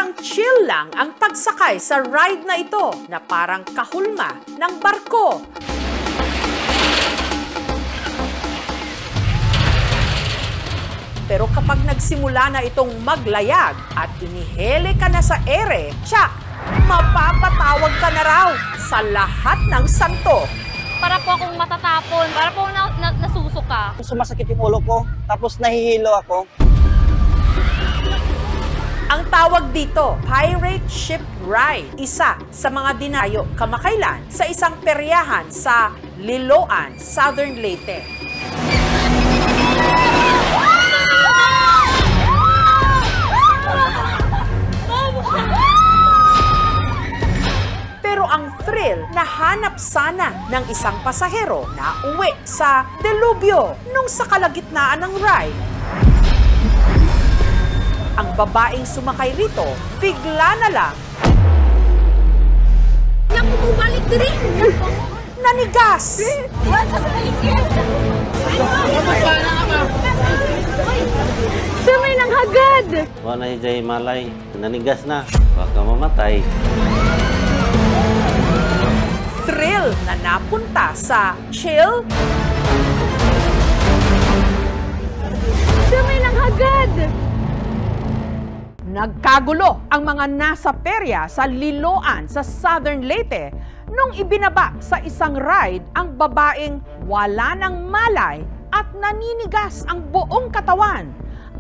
Parang chill lang ang pagsakay sa ride na ito na parang kahulma ng barko. Pero kapag nagsimula na itong maglayag at inihele ka na sa ere, tsak, mapapatawag ka na raw sa lahat ng santo. Para po akong matatapon, para po nasusuka. Sumasakit yung ulo ko, tapos nahihilo ako. Ang tawag dito, Pirate Ship Ride. Isa sa mga dinayo kamakailan sa isang peryahan sa Liloan, Southern Leyte. Pero ang thrill nahanap sana ng isang pasahero na uwi sa delubyo nung sa kalagitnaan ng ride. Ang babaeng sumakay rito, bigla na lang Balik din! nanigas! Sumay ng hagad! Wala na hijay malay, nanigas na, baka mamatay. Thrill na napunta sa chill, Sumay ng hagad! nagkagulo ang mga nasa perya sa Liloan sa Southern Leyte nung ibinaba sa isang ride ang babaeng wala ng malay at naninigas ang buong katawan.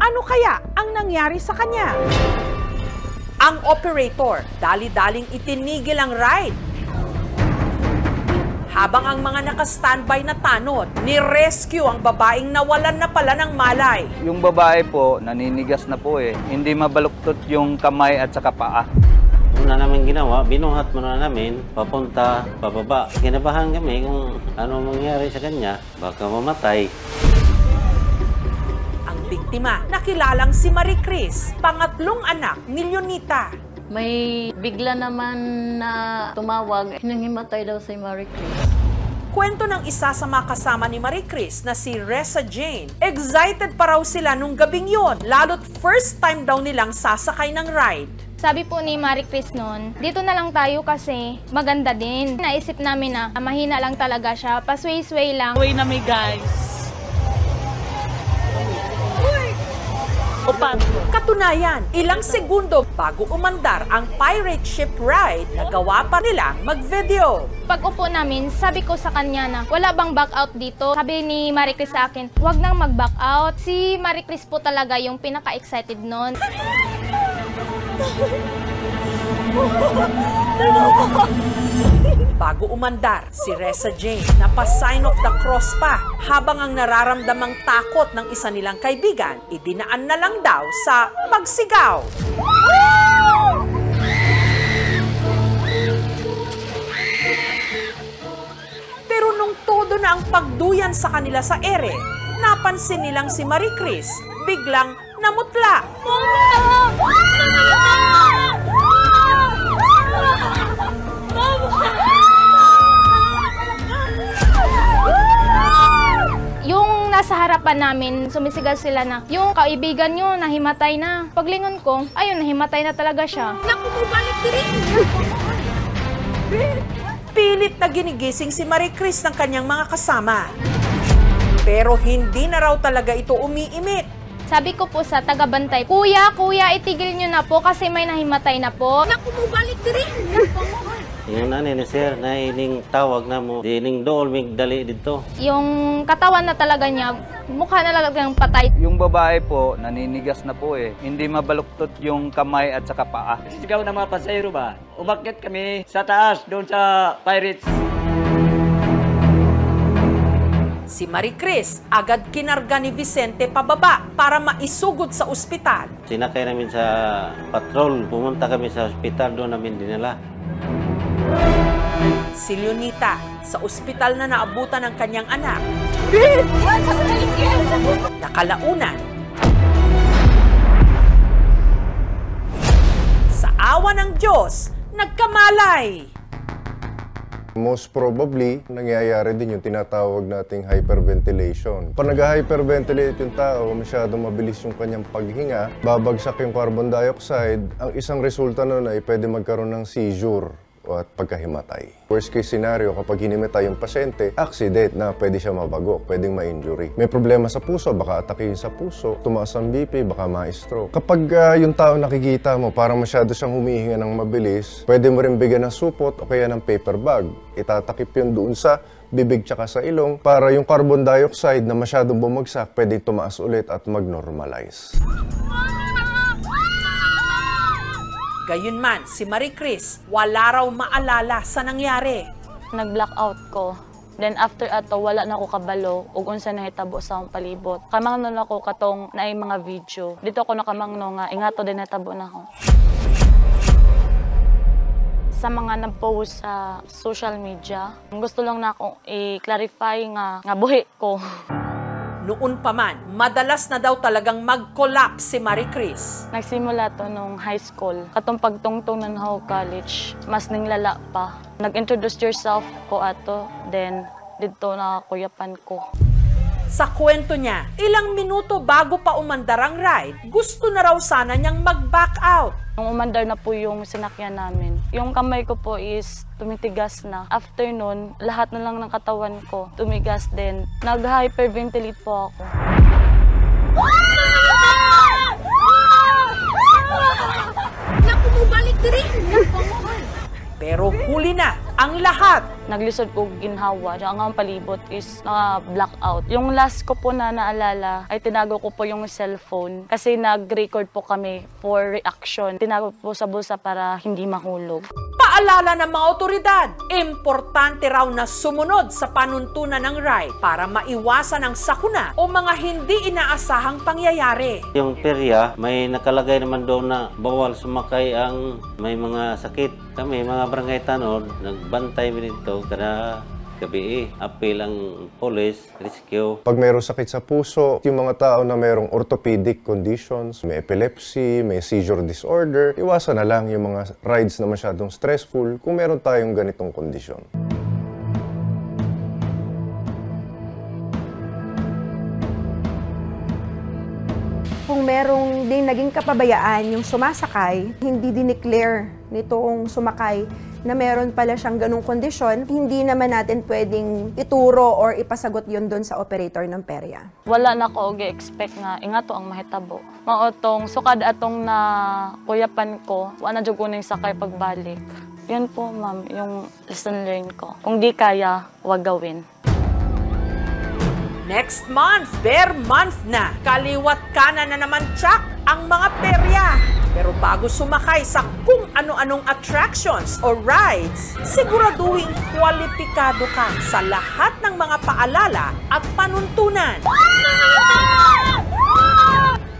Ano kaya ang nangyari sa kanya? Ang operator dali-daling itinigil ang ride. Habang ang mga naka-standby na tanod, ni-rescue ang babaeng nawalan na pala ng malay. Yung babae po, naninigas na po eh. Hindi mabaluktot yung kamay at saka paa. Una namin ginawa, binuhat muna namin, papunta, pababa. Kinabahan kami kung ano mangyari sa kanya, baka mamatay. Ang biktima, nakilalang si Marie Chris, pangatlong anak ni Leonita. May bigla naman na tumawag, hinanghimatay daw si Marie Chris. Kwento ng isa sa mga kasama ni Marie Chris na si Reza Jane. Excited pa raw sila nung gabing yon, lalo't first time daw nilang sasakay ng ride. Sabi po ni Marie Chris noon, dito na lang tayo kasi maganda din. Naisip namin na mahina lang talaga siya, pasway-sway lang. Uy na may guys. Upan. Katunayan, ilang segundo bago umandar ang pirate ship ride, nagawa pa nilang mag-video. Pag upo namin, sabi ko sa kanya na wala bang back out dito? Sabi ni Marie Chris sa akin, wag nang mag-back out. Si Marie Chris po talaga yung pinaka-excited noon. Bago umandar, si Reza Jane napa-sign of the cross pa habang ang nararamdamang takot ng isa nilang kaibigan, idinaan na lang daw sa pagsigaw. Pero nung todo na ang pagduyan sa kanila sa ere, napansin nilang si Marie Chris biglang namutla. Yung nasa harapan namin, sumisigaw sila na, yung kaibigan nyo, nahimatay na. Paglingon ko, ayun, nahimatay na talaga siya. Pilit na ginigising si Marie Chris ng kanyang mga kasama. Pero hindi na raw talaga ito umiimik. Sabi ko po sa taga-bantay, Kuya, itigil nyo na po kasi may nahimatay na po. Yung nanay ni sir, nahiling tawag na mo, diling dool, may dali dito. Yung katawan na talaga niya, mukha na talagang patay. Yung babae po, naninigas na po eh. Hindi mabaluktot yung kamay at saka paa. Sisigaw ng mga pasahero ba? Umakyat kami sa taas, doon sa Pirates. Si Marie Chris agad kinarga ni Vicente pababa para maisugod sa ospital. Sinakay namin sa patrol, pumunta kami sa ospital, doon namin dinala. Si Leonita, sa ospital na naabutan ng kanyang anak, nakalaunan. Sa awa ng Diyos, nagkamalay. Most probably, nangyayari din yung tinatawag nating hyperventilation. Pag nag-hyperventilate yung tao, masyadong mabilis yung kanyang paghinga, babagsak yung carbon dioxide, ang isang resulta nun ay pwede magkaroon ng seizure at pagkahimatay. Worst case scenario, kapag hinimatay yung pasyente, accident na pwede siya mabagok, pwedeng ma-injury. May problema sa puso, baka atakihin sa puso, tumaas ang BP, baka ma-stroke. Kapag yung tao nakikita mo, parang masyado siyang humihinga ng mabilis, pwede mo rin bigyan ng supot o kaya ng paper bag. Itatakip yun doon sa bibig tsaka sa ilong para yung carbon dioxide na masyadong bumagsak, pwedeng tumaas ulit at mag-normalize. Gayunman, si Marie Chris, wala raw maalala sa nangyari. Nag-blackout ko. Then after ato, wala na ako kabalo ug unsa nahitabo sa akong palibot. Kamangnon ako katong naay mga video. Dito ako nakamangno nga ingato din natabo na ako. Sa mga nag-post sa social media, gusto lang na akong i-clarify nga buhi ko. Noon pa man, madalas na daw talagang mag-collapse si Marie Chris. Nagsimula to nung high school. Katong pagtungtong ng college, mas ninglala pa. Nag-introduce yourself ko ato, then dito na kuyapan ko. Sa kwento niya, ilang minuto bago pa umandar ang ride, gusto na raw sana niyang mag-back out. Nung umandar na po yung sinakyan namin, yung kamay ko po is tumitigas na. After nun, lahat na lang ng katawan ko tumigas din. Nag-hyperventilate po ako. Pero huli na ang lahat. Naglisod ko ginhawa, ang ang palibot is blackout. Yung last ko po na naalala ay tinago ko po yung cellphone kasi nag-record po kami for reaction. Tinago po sa bulsa para hindi mahulog. Paalala ng mga otoridad, importante raw na sumunod sa panuntunan ng ride para maiwasan ang sakuna o mga hindi inaasahang pangyayari. Yung perya, may nakalagay naman doon na bawal sumakay ang may mga sakit. Kami, mga barangay tanod, nagbantay dito kada gabi. Apil ang police, rescue. Pag mayroong sakit sa puso, yung mga tao na mayroong orthopedic conditions, may epilepsy, may seizure disorder, iwasan na lang yung mga rides na masyadong stressful kung meron tayong ganitong kondisyon. Kung merong din naging kapabayaan yung sumasakay, hindi dineclare nitong sumakay na meron pala siyang ganung kondisyon, hindi naman natin pwedeng ituro or ipasagot yun doon sa operator ng perya. Wala na ko gi-expect nga ingato ang mahitabo. Maotong sukad atong na kuyapan ko, wala na jud kuning sakay pagbalik. Yun po ma'am, yung lesson learned ko. Kung di kaya, wag gawin. Next month, bear month na. Kaliwat kanan na naman tsak ang mga perya. Pero bago sumakay sa kung ano-anong attractions o rides, siguraduhin kwalipikado ka sa lahat ng mga paalala at panuntunan.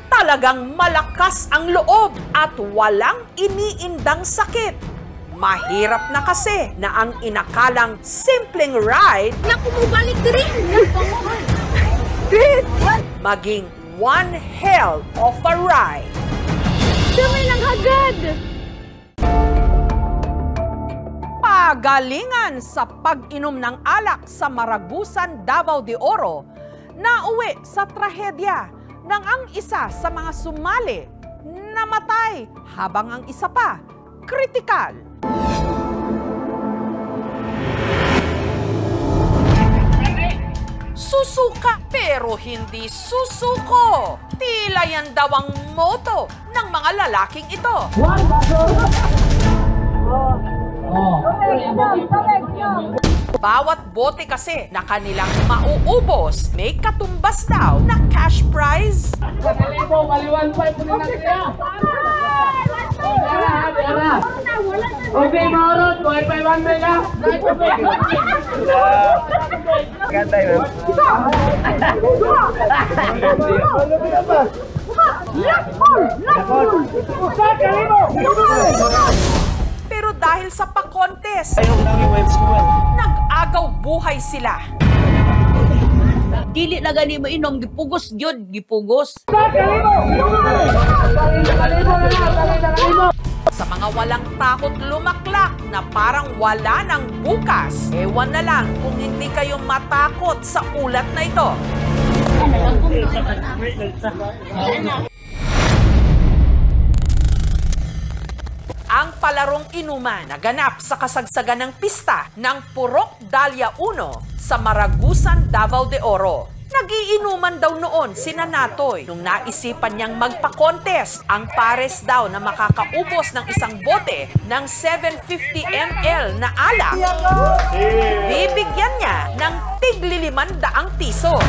Talagang malakas ang loob at walang iniindang sakit. Mahirap na kasi na ang inakalang simpleng ride na kumubalik rin maging one hell of a ride. Damay ng hagad! Pagalingan sa pag-inom ng alak sa Maragusan, Davao de Oro, nauwi sa trahedya nang ang isa sa mga sumali namatay habang ang isa pa kritikal. Susuka pero hindi susuko. Tila yan daw ang moto ng mga lalaking ito. Bawat bote kasi na kanilang mauubos, may katumbas daw na cash prize. Okay, Maurot, buhay pa 1 million. Ganda yun. Pero dahil sa pa-contest, nag-agaw buhay sila. Dili na gani mo inom, gipugos gyud, gipugos. Sa mga walang takot lumaklak na parang wala ng bukas, ewan na lang kung hindi kayo matakot sa ulat na ito. Ang palarong inuman naganap sa kasagsagan ng pista ng Purok Dahlia 1 sa Maragusan, Davao de Oro. Nagiinuman daw noon sina Natoy nung naisipan niyang magpa-contest. Ang pares daw na makakaubos ng isang bote ng 750 ml na alak, bibigyan niya ng tig-500 piso.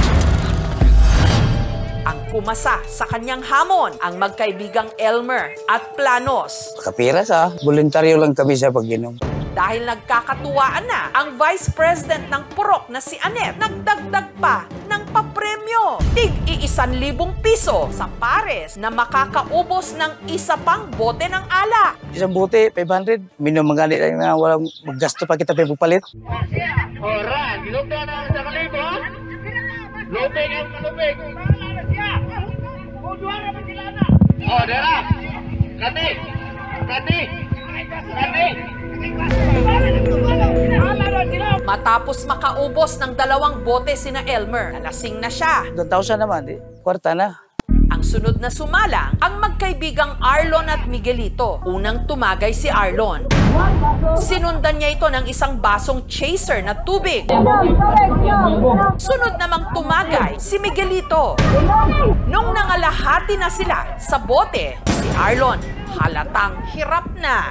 Ang kumasa sa kanyang hamon ang magkaibigang Elmer at Planos. Kapiras voluntaryo lang kami sa pag-inom. Dahil nagkakatuwaan na ang Vice President ng Purok na si Anet, nagdagdag pa ng papremyo. tig-1,000 piso sa pares na makakaubos ng isa pang bote ng alak. Isang bote, 500. Minum mga lang na walang maggasto pa kita palit. Ora, ginugda na sa kalibo. Lupig ang kalupig. Oh, dera. Kati. Matapos makaubos ng 2 bote sina Elmer, nalasing na siya. 2,000 naman, kwarta na. Ang sunod na sumalang, ang magkaibigang Arlon at Miguelito. Unang tumagay si Arlon. Sinundan niya ito ng isang basong chaser na tubig. Sunod namang tumagay si Miguelito. Nung nangalahati na sila sa bote, si Arlon halatang hirap na.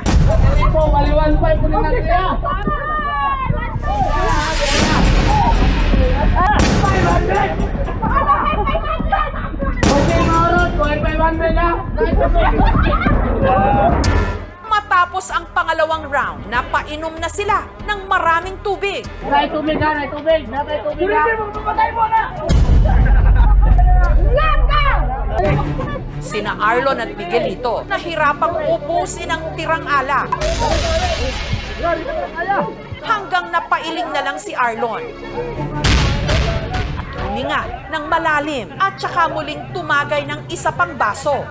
Matapos ang pangalawang round, napainom na sila ng maraming tubig. Sina Arlon at Miguelito nahirapang ubusin ang tirang alak. Hanggang napailing na lang si Arlon. At huminga ng malalim at saka muling tumagay ng isa pang baso.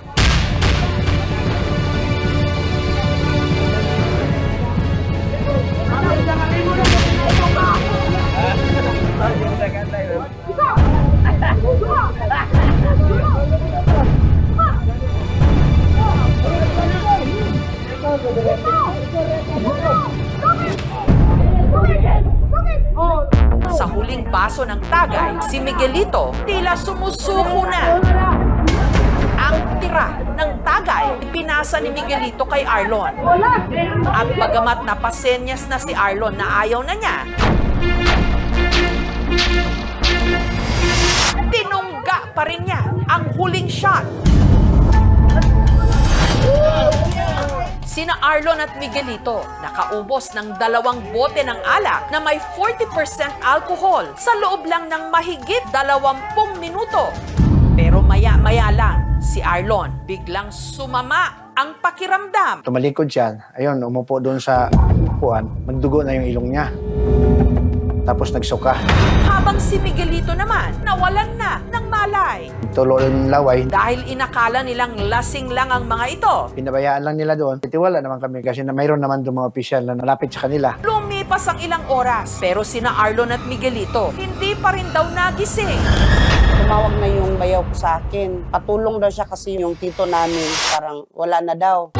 Sa huling baso ng tagay, si Miguelito tila sumusuko na. Ang tira ng tagay, pinasa ni Miguelito kay Arlon. At bagamat napasenyas na si Arlon na ayaw na niya, tinungga pa rin niya ang huling shot. Sina Arlon at Miguelito nakaubos ng 2 bote ng alak na may 40% alcohol sa loob lang ng mahigit 20 minuto. Pero maya-maya lang, si Arlon biglang sumama ang pakiramdam. Tumalikod siya. Ayun, umupo doon sa upuan. Magdugo na yung ilong niya. Tapos nagsuka. Habang si Miguelito naman, nawalan na ng malay. Tulo ng laway. Dahil inakala nilang lasing lang ang mga ito. Pinabayaan lang nila doon. Titiwala naman kami kasi na mayroon naman doon mga opisyal na nalapit sa kanila. Lumipas ang ilang oras, pero sina Arlon at Miguelito hindi pa rin daw nagising. Tumawag na yung bayaw ko sa akin. Patulong daw siya kasi yung tito namin parang wala na daw.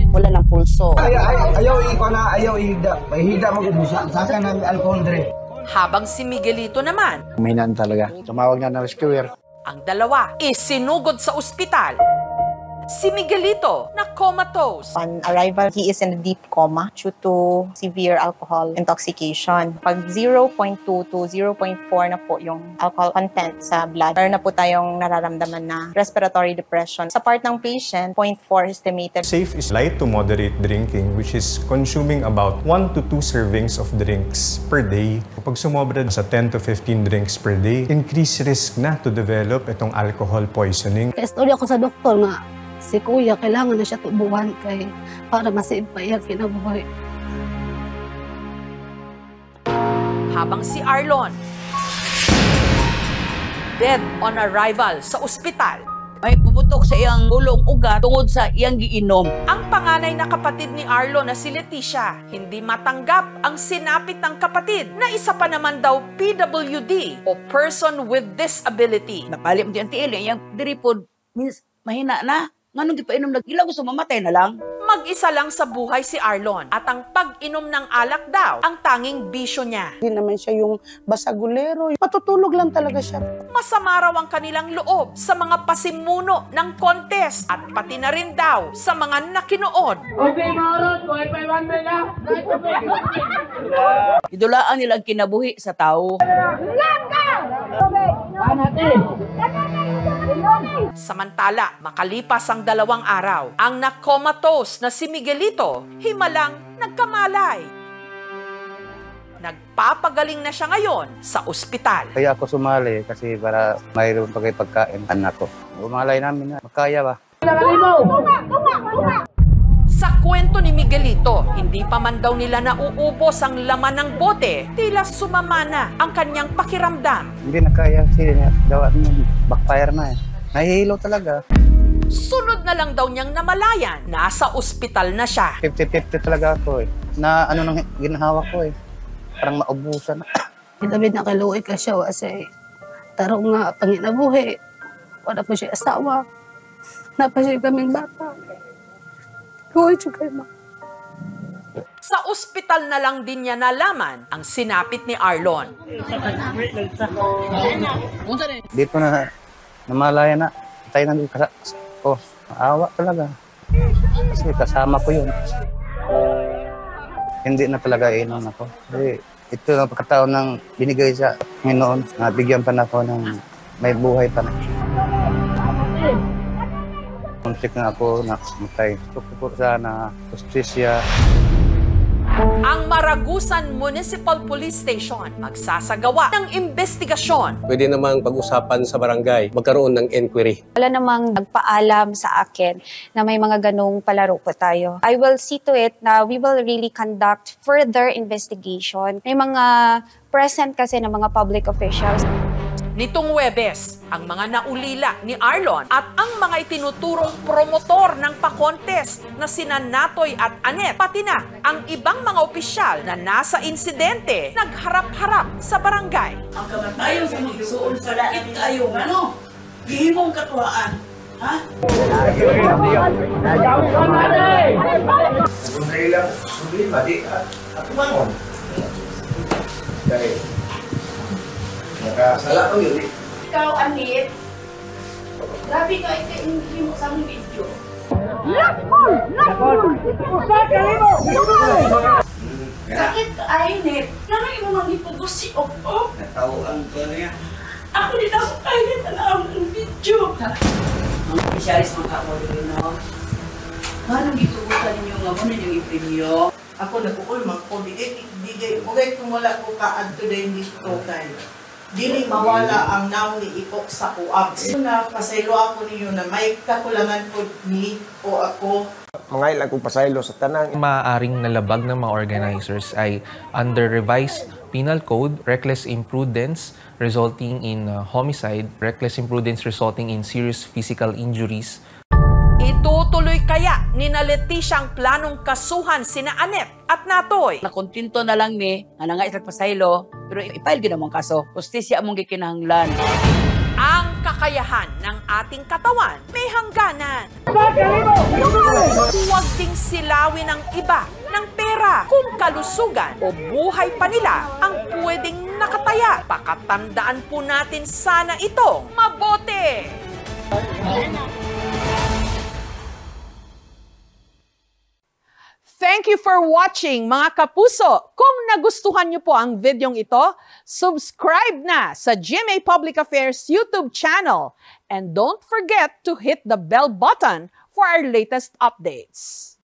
Wala ng pulso. Ayaw ihida. Mahihida mag-ubusa. Saka ng alcohol dire. Habang si Miguelito naman, Uminan talaga. Tumawag na ng rescuer. ang dalawa isinugod sa ospital. Si Miguelito na comatose. On arrival, he is in a deep coma due to severe alcohol intoxication. Pag 0.2 to 0.4 na po yung alcohol content sa blood, meron na po tayong nararamdaman na respiratory depression. Sa part ng patient, 0.4 estimated. Safe is light to moderate drinking, which is consuming about 1 to 2 servings of drinks per day. Pag sumobra sa 10 to 15 drinks per day, increased risk na to develop itong alcohol poisoning. Kaya ako sa doktor nga, si kuya, kailangan na siya tubuhan para masave pa iya kinabuhay. Habang si Arlon, dead on arrival sa ospital, May puputok sa iyang ulong ugat tungod sa iyang giinom. Ang panganay na kapatid ni Arlon na si Leticia, hindi matanggap ang sinapit ng kapatid na isa pa naman daw PWD o Person with Disability. Napali mo ang tiil, yung diripod, means mahina na. Nganong di pa inom ilang gusto mamatay na lang? Mag-isa lang sa buhay si Arlon at ang pag-inom ng alak daw ang tanging bisyo niya. Hindi naman siya yung basagulero. Patutulog lang talaga siya. Masama raw ang kanilang loob sa mga pasimuno ng contest at pati na rin daw sa mga nakinood. Okay, Maurot, buhay pa yung 1 na. Idulaan nilang kinabuhi sa tao. Samantala, makalipas ang 2 araw, ang na-comatose na si Miguelito, himalang nagkamalay. Nagpapagaling na siya ngayon sa ospital. Kaya ako sumali kasi para mayroon pa kayo pagkain anak ko. Umalay namin na, makaya ba? Sa kwento ni Miguelito, hindi pa man daw nila nauubos ang laman ng bote, tila sumama na ang kanyang pakiramdam. Hindi na kaya kasi daw backfire na eh. Nahihilo talaga. Sunod na lang daw niyang namalayan, nasa ospital na siya. 50-50 talaga ako eh. Na ano nang ginahawa ko eh. Parang maubusan na. David na kaluoy ka siya kasi tarong nga panginabuhi. Wala pa siya asawa. Napa siya kaming bata. Luoy siya kayo ma. Sa ospital na lang din niya nalaman ang sinapit ni Arlon. Dito na namalaya na. Tayo na dito. Oh, maawa talaga. Kasi kasama ko yun. Hindi na talaga inon ako. Kasi ito ang pagkataon ng binigay sa Panginoon. Nabigyan pa na ako ng may buhay pa na. Muntik na ako na matay. Gusto ko sana justisya. Ang Maragusan Municipal Police Station magsasagawa ng investigasyon. Pwede namang pag-usapan sa barangay, magkaroon ng inquiry. Wala namang nagpaalam sa akin na may mga ganong palaro po tayo. I will see to it na we will really conduct further investigation. May mga present kasi ng mga public officials. Nitong Huwebes, ang mga naulila ni Arlon at ang mga itinuturong promotor ng pa-contest na sina Natoy at Anet, pati na ang ibang mga opisyal na nasa insidente, nagharap-harap sa barangay. Ang kamatayon sa mga isuon sa lait kayo, ano? Gihimong katuwaan. Ha? Nakasala ko yun eh. Ikaw, Anit, grabe ka hindi mo sa video. Last ball! Sakit ka, Anit. Nanay mo mang ipugos si Op-Op. Natawaan ko niya. Ako din ako kaya tanaw ng video. Ang opisyalis mga ako rin, no? Paano gitugutan ninyo nga mo ninyong ipremyo? Ako nag-uulmang ko, digay, okay kung wala ko ka-add to the dito tayo. Dili mawala ang naw ni ipok sa kuabs. Na pasaylo ako ninyo na may kakulangan ko ni o ako. Mga ilang kong pasaylo sa tanang. Maaaring nalabag ng mga organizers ay under revised penal code, reckless imprudence resulting in homicide, reckless imprudence resulting in serious physical injuries. Itutuloy kaya ni na Leticia ang planong kasuhan sina Anet at Natoy? Nakontinto na lang ni, nga nga isang pasaylo, pero ipail gina mong kaso, justisya mong gikinahanglan. Ang kakayahan ng ating katawan may hangganan. Huwag ding silawin ng iba ng pera kung kalusugan o buhay pa nila ang pwedeng nakataya. Pakatandaan po natin sana itong mabuti. Thank you for watching, mga kapuso. Kung nagustuhan niyo po ang videong ito, subscribe na sa GMA Public Affairs YouTube channel. And don't forget to hit the bell button for our latest updates.